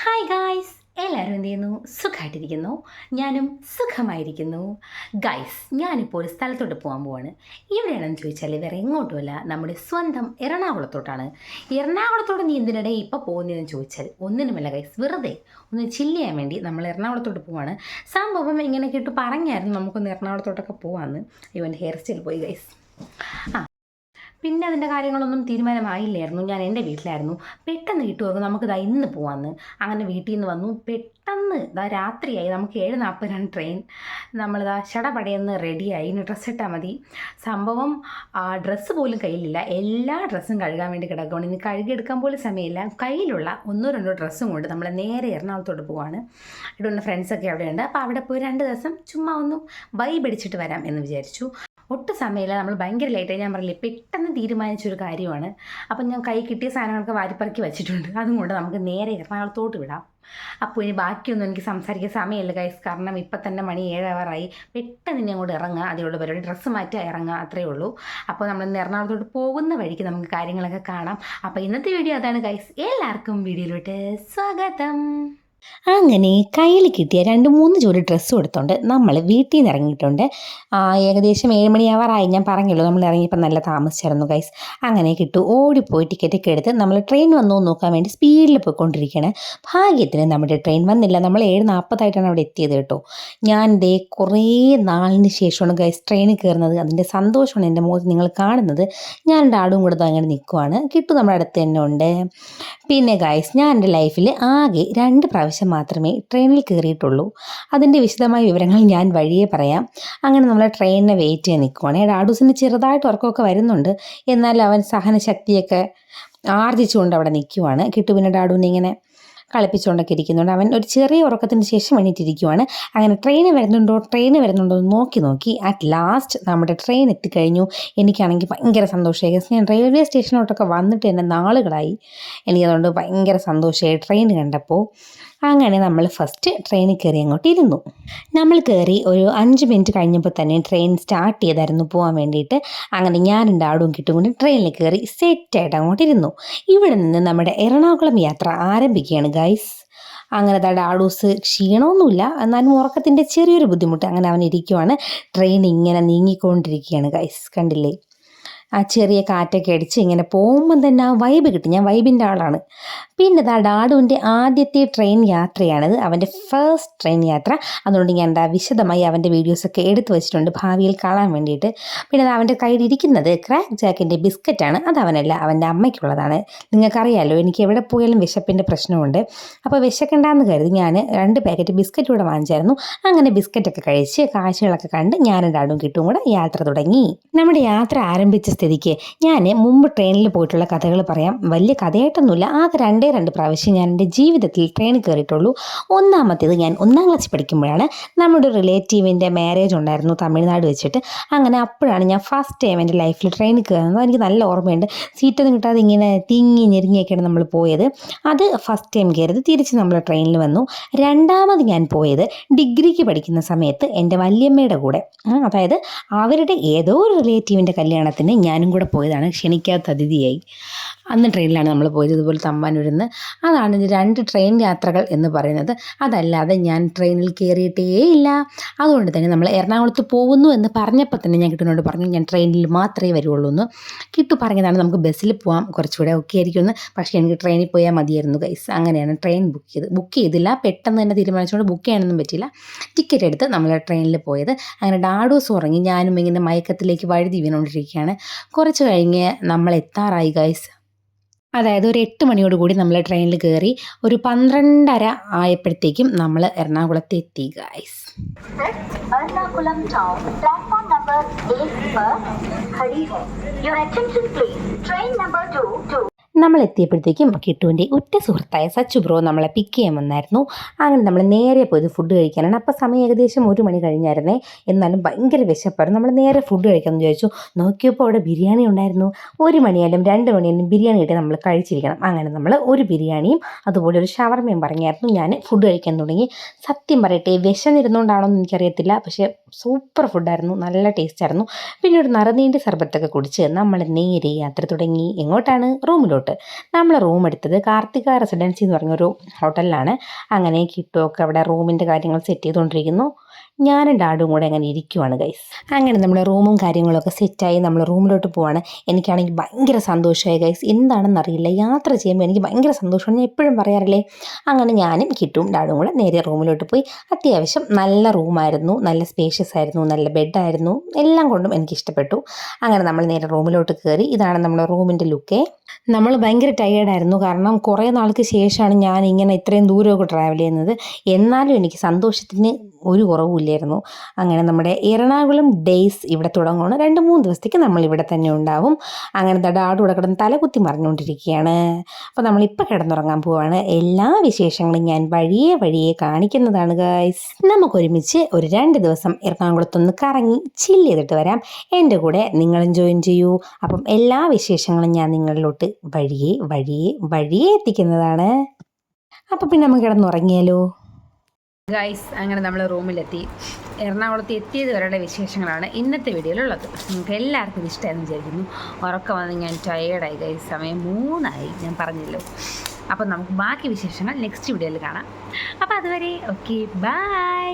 Hi guys, എല്ലാവരും എന്ത് ചെയ്യുന്നു? സുഖമായിട്ടിരിക്കുന്നു. ഞാനും സുഖമായിരിക്കുന്നു. ഗായ്സ്, ഞാനിപ്പോൾ ഒരു സ്ഥലത്തോട്ട് പോകാൻ പോവാണ്. എവിടെയാണെന്ന് ചോദിച്ചാൽ വേറെ എങ്ങോട്ടുമല്ല, നമ്മുടെ സ്വന്തം എറണാകുളത്തോട്ടാണ്. എറണാകുളത്തോട്ട് നീ എന്തിനിടെ ഇപ്പോൾ പോകുന്നതെന്ന് ചോദിച്ചാൽ ഒന്നിനുമല്ല ഗൈസ്, വെറുതെ ഒന്ന് ചില്ല് ചെയ്യാൻ വേണ്ടി നമ്മൾ എറണാകുളത്തോട്ട് പോവാണ്. സംഭവം ഇങ്ങനെ കേട്ട് പറഞ്ഞായിരുന്നു നമുക്കൊന്ന് എറണാകുളത്തോട്ടൊക്കെ പോകാമെന്ന്. ഇവൻ്റെ ഹെയർ സ്റ്റൈൽ പോയി ഗൈസ്. പിന്നെ അതിൻ്റെ കാര്യങ്ങളൊന്നും തീരുമാനമായില്ലായിരുന്നു. ഞാൻ എൻ്റെ വീട്ടിലായിരുന്നു. പെട്ടെന്ന് കിട്ടുമോ നമുക്കിതാ ഇന്ന് പോവാമെന്ന്. അങ്ങനെ വീട്ടിൽ നിന്ന് വന്നു. പെട്ടെന്ന് ഇതാ രാത്രിയായി. നമുക്ക് 7:40 ട്രെയിൻ. നമ്മളിതാ ചടപടയെന്ന് റെഡിയായി. ഇനി ഡ്രസ്സ് ഇട്ടാൽ മതി. സംഭവം ഡ്രസ്സ് പോലും കയ്യിലില്ല. എല്ലാ ഡ്രസ്സും കഴുകാൻ വേണ്ടി കിടക്കുകയാണ്. ഇനി കഴുകിയെടുക്കാൻ പോലും സമയമില്ല. കയ്യിലുള്ള 1-2 ഡ്രസ്സും കൊണ്ട് നമ്മൾ നേരെ എറണാകുളത്തോട്ട് പോവാണ്. ഇവിടെയുള്ള ഫ്രണ്ട്സൊക്കെ അവിടെയുണ്ട്. അപ്പോൾ അവിടെ പോയി 2 ദിവസം ചുമ്മാ ഒന്ന് വൈബ് അടിച്ചിട്ട് വരാം എന്ന് വിചാരിച്ചു. ഒട്ടും സമയമില്ല. നമ്മൾ ഭയങ്കര ലേറ്റായി. ഞാൻ പറഞ്ഞില്ലേ, പെട്ടെന്ന് തീരുമാനിച്ചൊരു കാര്യമാണ്. അപ്പം ഞാൻ കൈ കിട്ടിയ സാധനങ്ങളൊക്കെ വാരിപ്പറക്കി വെച്ചിട്ടുണ്ട്. അതുകൊണ്ട് നമുക്ക് നേരെ എറണാകുളത്തോട്ട് വിടാം. അപ്പോൾ ഇനി ബാക്കിയൊന്നും എനിക്ക് സംസാരിക്കാൻ സമയമില്ല ഗൈസ്. കാരണം ഇപ്പം തന്നെ മണി 7 പെട്ടെന്ന് ഇനി അങ്ങോട്ട് ഇറങ്ങുക. അതിലുള്ള പരിപാടി ഡ്രസ്സ് മാറ്റുക, ഇറങ്ങുക, അത്രയേ ഉള്ളൂ. അപ്പോൾ നമ്മൾ ഇന്ന് എറണാകുളത്തോട്ട് പോകുന്ന വഴിക്ക് നമുക്ക് കാര്യങ്ങളൊക്കെ കാണാം. അപ്പോൾ ഇന്നത്തെ വീഡിയോ അതാണ് ഗൈസ്. എല്ലാവർക്കും വീഡിയോയിലോട്ട് സ്വാഗതം. അങ്ങനെ കയ്യിൽ കിട്ടിയ 2-3 ജോഡി ഡ്രസ്സും എടുത്തുകൊണ്ട് നമ്മൾ വീട്ടിൽ നിന്ന് ഇറങ്ങിയിട്ടുണ്ട്. ഏകദേശം 7 മണിയാവാറായി. ഞാൻ പറഞ്ഞല്ലോ, നമ്മൾ ഇറങ്ങിയപ്പോൾ നല്ല താമസിച്ചായിരുന്നു ഗൈസ്. അങ്ങനെ കിട്ടും ഓടിപ്പോയി ടിക്കറ്റൊക്കെ എടുത്ത് നമ്മൾ ട്രെയിൻ വന്നോ നോക്കാൻ വേണ്ടി സ്പീഡിൽ പോയിക്കൊണ്ടിരിക്കുകയാണ്. ഭാഗ്യത്തിന് നമ്മുടെ ട്രെയിൻ വന്നില്ല. നമ്മൾ 7:40 അവിടെ എത്തിയത് കേട്ടോ. ഞാൻ ദേ കുറേ നാളിന് ശേഷമാണ് ഗൈസ് ട്രെയിനിൽ കയറുന്നത്. അതിൻ്റെ സന്തോഷമാണ് എൻ്റെ മുഖത്ത് നിങ്ങൾ കാണുന്നത്. ഞാൻ എൻ്റെ ആടും കൂടെ അങ്ങനെ നിൽക്കുവാണ്. കിട്ടും നമ്മുടെ അടുത്ത് തന്നെ ഉണ്ട്. പിന്നെ ഗൈസ്, ഞാൻ എൻ്റെ ലൈഫിൽ ആകെ 2 പ്രാവശ്യം മാത്രമേ ട്രെയിനിൽ കയറിയിട്ടുള്ളൂ. അതിൻ്റെ വിശദമായ വിവരങ്ങൾ ഞാൻ വഴിയേ പറയാം. അങ്ങനെ നമ്മൾ ട്രെയിനിനെ വെയിറ്റ് ചെയ്ത് നിൽക്കുവാണ്. ഡാഡൂസിന് ചെറുതായിട്ട് ഉറക്കമൊക്കെ വരുന്നുണ്ട്. എന്നാൽ അവൻ സഹനശക്തിയൊക്കെ ആർജിച്ചുകൊണ്ട് അവിടെ നിൽക്കുവാണ്. കിട്ടു പിന്നെ ഡാഡൂനെ ഇങ്ങനെ കളിപ്പിച്ചുകൊണ്ടൊക്കെ ഇരിക്കുന്നുണ്ട്. അവൻ ഒരു ചെറിയ ഉറക്കത്തിന് ശേഷം എണീറ്റിരിക്കുവാണ്. അങ്ങനെ ട്രെയിൻ വരുന്നുണ്ടോ എന്ന് നോക്കി അറ്റ് ലാസ്റ്റ് നമ്മുടെ ട്രെയിൻ എത്തിക്കഴിഞ്ഞു. എനിക്കാണെങ്കിൽ ഭയങ്കര സന്തോഷമായി. ഞാൻ റെയിൽവേ സ്റ്റേഷനോട്ടൊക്കെ വന്നിട്ട് തന്നെ നാളുകളായി. എനിക്കതുകൊണ്ട് ഭയങ്കര സന്തോഷമായി ട്രെയിൻ കണ്ടപ്പോൾ. അങ്ങനെ നമ്മൾ ഫസ്റ്റ് ട്രെയിനിൽ കയറി അങ്ങോട്ട് ഇരുന്നു. നമ്മൾ കയറി ഒരു 5 മിനിറ്റ് കഴിഞ്ഞപ്പോൾ തന്നെ ട്രെയിൻ സ്റ്റാർട്ട് ചെയ്തായിരുന്നു പോകാൻ വേണ്ടിയിട്ട്. അങ്ങനെ ഞാൻ എൻ്റെ ആടും കിട്ടും കൊണ്ട് ട്രെയിനിൽ കയറി സെറ്റായിട്ട് അങ്ങോട്ട് ഇരുന്നു. ഇവിടെ നിന്ന് നമ്മുടെ എറണാകുളം യാത്ര ആരംഭിക്കുകയാണ് ഗൈസ്. അങ്ങനെ ഡാഡൂസ് ക്ഷീണമൊന്നുമില്ല, എന്നാലും ഉറക്കത്തിൻ്റെ ചെറിയൊരു ബുദ്ധിമുട്ട്. അങ്ങനെ അവൻ ഇരിക്കുവാണ്. ട്രെയിൻ ഇങ്ങനെ നീങ്ങിക്കൊണ്ടിരിക്കുകയാണ് ഗൈസ്. കണ്ടില്ലേ, ആ ചെറിയ കാറ്റൊക്കെ അടിച്ച് ഇങ്ങനെ പോകുമ്പം തന്നെ ആ വൈബ് കിട്ടും. ഞാൻ വൈബിൻ്റെ ആളാണ്. പിന്നെ ഡാഡുവിൻ്റെ ആദ്യത്തെ ട്രെയിൻ യാത്രയാണിത്, അവൻ്റെ ഫസ്റ്റ് ട്രെയിൻ യാത്ര. അതുകൊണ്ട് ഞാൻ വിശദമായി അവൻ്റെ വീഡിയോസൊക്കെ എടുത്തു വെച്ചിട്ടുണ്ട് ഭാവിയിൽ കാണാൻ വേണ്ടിയിട്ട്. പിന്നെ അവൻ്റെ കയ്യിൽ ഇരിക്കുന്നത് ക്രാക്ക് ജാക്കിൻ്റെ ബിസ്ക്കറ്റാണ്. അത് അവനല്ല, അവൻ്റെ അമ്മയ്ക്കുള്ളതാണ്. നിങ്ങൾക്കറിയാമല്ലോ, എനിക്ക് എവിടെ പോയാലും വിശപ്പിൻ്റെ പ്രശ്നമുണ്ട്. അപ്പോൾ വിശക്കണ്ടെന്ന് കരുതി ഞാൻ 2 പാക്കറ്റ് ബിസ്ക്കറ്റ് കൂടെ വാങ്ങിച്ചായിരുന്നു. അങ്ങനെ ബിസ്ക്കറ്റൊക്കെ കഴിച്ച് കാഴ്ചകളൊക്കെ കണ്ട് ഞാനും ഡാഡും കിട്ടും കൂടെ യാത്ര തുടങ്ങി. നമ്മുടെ യാത്ര ആരംഭിച്ച സ്ഥിതിക്ക് ഞാൻ മുമ്പ് ട്രെയിനിൽ പോയിട്ടുള്ള കഥകൾ പറയാം. വലിയ കഥയായിട്ടൊന്നുമില്ല. ആകെ 2 പ്രാവശ്യം ഞാൻ എൻ്റെ ജീവിതത്തിൽ ട്രെയിനിൽ കയറിയിട്ടുള്ളൂ. ഒന്നാമത്തേത് ഞാൻ 1-ാം ക്ലാസ്സിൽ പഠിക്കുമ്പോഴാണ്. നമ്മുടെ റിലേറ്റീവിൻ്റെ മാരേജ് ഉണ്ടായിരുന്നു തമിഴ്നാട് വെച്ചിട്ട്. അങ്ങനെ അപ്പോഴാണ് ഞാൻ ഫസ്റ്റ് ടൈം എൻ്റെ ലൈഫിൽ ട്രെയിനിൽ കയറുന്നത്. എനിക്ക് നല്ല ഓർമ്മയുണ്ട്. സീറ്റൊന്നും കിട്ടാതെ ഇങ്ങനെ തിങ്ങി ഞെരുങ്ങിയൊക്കെയാണ് നമ്മൾ പോയത്. അത് ഫസ്റ്റ് ടൈം കയറിയത്. തിരിച്ച് നമ്മൾ ട്രെയിനിൽ വന്നു. രണ്ടാമത് ഞാൻ പോയത് ഡിഗ്രിക്ക് പഠിക്കുന്ന സമയത്ത് എൻ്റെ വല്യമ്മയുടെ കൂടെ. അതായത് അവരുടെ ഏതോ ഒരു റിലേറ്റീവിൻ്റെ കല്യാണത്തിന് ഞാനും കൂടെ പോയതാണ്, ക്ഷണിക്കാത്ത അതിഥിയായി. അന്ന് ട്രെയിനിലാണ് നമ്മൾ പോയത്, ഇതുപോലെ തമ്പാനൂരിന്ന്. അതാണ് 2 ട്രെയിൻ യാത്രകൾ എന്ന് പറയുന്നത്. അതല്ലാതെ ഞാൻ ട്രെയിനിൽ കയറിയിട്ടേ ഇല്ല. അതുകൊണ്ട് തന്നെ നമ്മൾ എറണാകുളത്ത് പോകുന്നു എന്ന് പറഞ്ഞപ്പോൾ തന്നെ ഞാൻ കിട്ടുന്നോട് പറഞ്ഞു ഞാൻ ട്രെയിനിൽ മാത്രമേ വരുള്ളൂ എന്ന്. കിട്ടു പറഞ്ഞതാണ് നമുക്ക് ബസ്സിൽ പോകാം, കുറച്ചുകൂടെ ഒക്കെ ആയിരിക്കുമെന്ന്. പക്ഷേ എനിക്ക് ട്രെയിനിൽ പോയാൽ മതിയായിരുന്നു ഗൈസ്. അങ്ങനെയാണ് ട്രെയിൻ ബുക്ക് ചെയ്തില്ല. പെട്ടെന്ന് തന്നെ തീരുമാനിച്ചുകൊണ്ട് ബുക്ക് ചെയ്യാനൊന്നും പറ്റില്ല. ടിക്കറ്റ് എടുത്ത് നമ്മൾ ട്രെയിനിൽ പോയത്. അങ്ങനെ ഡാഡൂസ് ഉറങ്ങി, ഞാനും ഇങ്ങനെ മയക്കത്തിലേക്ക് വഴുതി വീണുകൊണ്ടിരിക്കുകയാണ്. കുറച്ച് കഴിഞ്ഞ് നമ്മൾ എത്താറായി ഗൈസ്. അതായത് ഒരു 8 മണിയോടുകൂടി നമ്മൾ ട്രെയിനിൽ കയറി. ഒരു 12:30 ആയപ്പോഴത്തേക്കും നമ്മൾ എറണാകുളത്ത് എത്തി guys. Ernakulam town platform number 8 पर खड़ी है. Your attention please. Train number 2. നമ്മൾ എത്തിയപ്പോഴത്തേക്കും കിട്ടുവിൻ്റെ ഉറ്റ സുഹൃത്തായ സച്ചു ബ്രോ നമ്മളെ പിക്ക് ചെയ്യാൻ വന്നായിരുന്നു. അങ്ങനെ നമ്മൾ നേരെ പോയത് ഫുഡ് കഴിക്കാനാണ്. അപ്പോൾ സമയം ഏകദേശം 1 മണി കഴിഞ്ഞായിരുന്നേ. എന്നാലും ഭയങ്കര വിശപ്പായിരുന്നു. നമ്മൾ നേരെ ഫുഡ് കഴിക്കാമെന്ന് വിചാരിച്ചു. നോക്കിയപ്പോൾ അവിടെ ബിരിയാണി ഉണ്ടായിരുന്നു. 1 മണിയായാലും 2 മണിയായാലും ബിരിയാണി കിട്ടി നമ്മൾ കഴിച്ചിരിക്കണം. അങ്ങനെ നമ്മൾ ഒരു ബിരിയാണിയും അതുപോലെ ഒരു ഷവർമയും പറഞ്ഞായിരുന്നു. ഞാൻ ഫുഡ് കഴിക്കാൻ തുടങ്ങി. സത്യം പറയട്ടെ, വിശന്നിരുന്നുകൊണ്ടാണോ എന്ന് എനിക്കറിയത്തില്ല, പക്ഷേ സൂപ്പർ ഫുഡായിരുന്നു, നല്ല ടേസ്റ്റായിരുന്നു. പിന്നെ ഒരു നറുനീണ്ടി സർബത്തൊക്കെ കുടിച്ച് നമ്മൾ നേരെ യാത്ര തുടങ്ങി. എങ്ങോട്ടാണ്? റൂമിലോട്ട്. റൂമിലോട്ട്. നമ്മൾ റൂം എടുത്തത് കാർത്തിക റെസിഡൻസി എന്ന് പറഞ്ഞൊരു ഹോട്ടലിലാണ്. അങ്ങനെ കിട്ടുമൊക്കെ അവിടെ റൂമിൻ്റെ കാര്യങ്ങൾ സെറ്റ് ചെയ്തുകൊണ്ടിരിക്കുന്നു. ഞാനും ഡാഡും കൂടെ അങ്ങനെ ഇരിക്കുവാണ് ഗൈസ്. അങ്ങനെ നമ്മൾ റൂമും കാര്യങ്ങളൊക്കെ സെറ്റായി നമ്മൾ റൂമിലോട്ട് പോവാണ്. എനിക്കാണെങ്കിൽ ഭയങ്കര സന്തോഷമായി ഗൈസ്. എന്താണെന്നറിയില്ല, യാത്ര ചെയ്യുമ്പോൾ എനിക്ക് ഭയങ്കര സന്തോഷമാണ്. ഞാൻ എപ്പോഴും പറയാറില്ലേ. അങ്ങനെ ഞാനും കിട്ടും ഡാഡും കൂടെ നേരെ റൂമിലോട്ട് പോയി. അത്യാവശ്യം നല്ല റൂമായിരുന്നു, നല്ല സ്പേഷ്യസ് ആയിരുന്നു, നല്ല ബെഡായിരുന്നു, എല്ലാം കൊണ്ടും എനിക്ക് ഇഷ്ടപ്പെട്ടു. അങ്ങനെ നമ്മൾ നേരെ റൂമിലോട്ട് കയറി. ഇതാണ് നമ്മുടെ റൂമിൻ്റെ ലുക്കേ. നമ്മൾ ഭയങ്കര ടയേർഡായിരുന്നു, കാരണം കുറേ നാൾക്ക് ശേഷമാണ് ഞാൻ ഇങ്ങനെ ഇത്രയും ദൂരമൊക്കെ ട്രാവൽ ചെയ്യുന്നത്. എന്നാലും എനിക്ക് സന്തോഷത്തിന് ഒരു കുറവുമില്ലായിരുന്നു. അങ്ങനെ നമ്മുടെ എറണാകുളം ഡേയ്സ് ഇവിടെ തുടങ്ങുകയാണ്. 2-3 ദിവസത്തേക്ക് നമ്മൾ ഇവിടെ തന്നെ ഉണ്ടാവും. അങ്ങനെ ഡാഡു ഇവിടെ കിടന്ന് തലകുത്തി മറിഞ്ഞുകൊണ്ടിരിക്കുകയാണ്. അപ്പോൾ നമ്മളിപ്പോൾ കിടന്നുറങ്ങാൻ പോവാണ്. എല്ലാ വിശേഷങ്ങളും ഞാൻ വഴിയെ കാണിക്കുന്നതാണ് ഗൈസ്. നമുക്കൊരുമിച്ച് ഒരു 2 ദിവസം എറണാകുളത്തൊന്ന് കറങ്ങി ചില്ല് ചെയ്തിട്ട് വരാം. എൻ്റെ കൂടെ നിങ്ങളും ജോയിൻ ചെയ്യൂ. അപ്പം എല്ലാ വിശേഷങ്ങളും ഞാൻ നിങ്ങളിലോട്ട് വഴിയെ എത്തിക്കുന്നതാണ്. അപ്പോൾ പിന്നെ നമുക്ക് കിടന്നുറങ്ങിയാലോ ഗൈസ്. അങ്ങനെ നമ്മൾ റൂമിലെത്തി. എറണാകുളത്ത് എത്തിയത് വരെയുള്ള വിശേഷങ്ങളാണ് ഇന്നത്തെ വീഡിയോയിലുള്ളത്. നിങ്ങൾക്ക് എല്ലാവർക്കും ഇത് ഇഷ്ടമായെന്ന് വിചാരിക്കുന്നു. ഉറക്കം വന്ന് ഞാൻ ടയേർഡായി ഗൈസ്. സമയം 3 ഞാൻ പറഞ്ഞല്ലോ. അപ്പോൾ നമുക്ക് ബാക്കി വിശേഷങ്ങൾ നെക്സ്റ്റ് വീഡിയോയിൽ കാണാം. അപ്പോൾ അതുവരെ ഓക്കെ, ബൈ.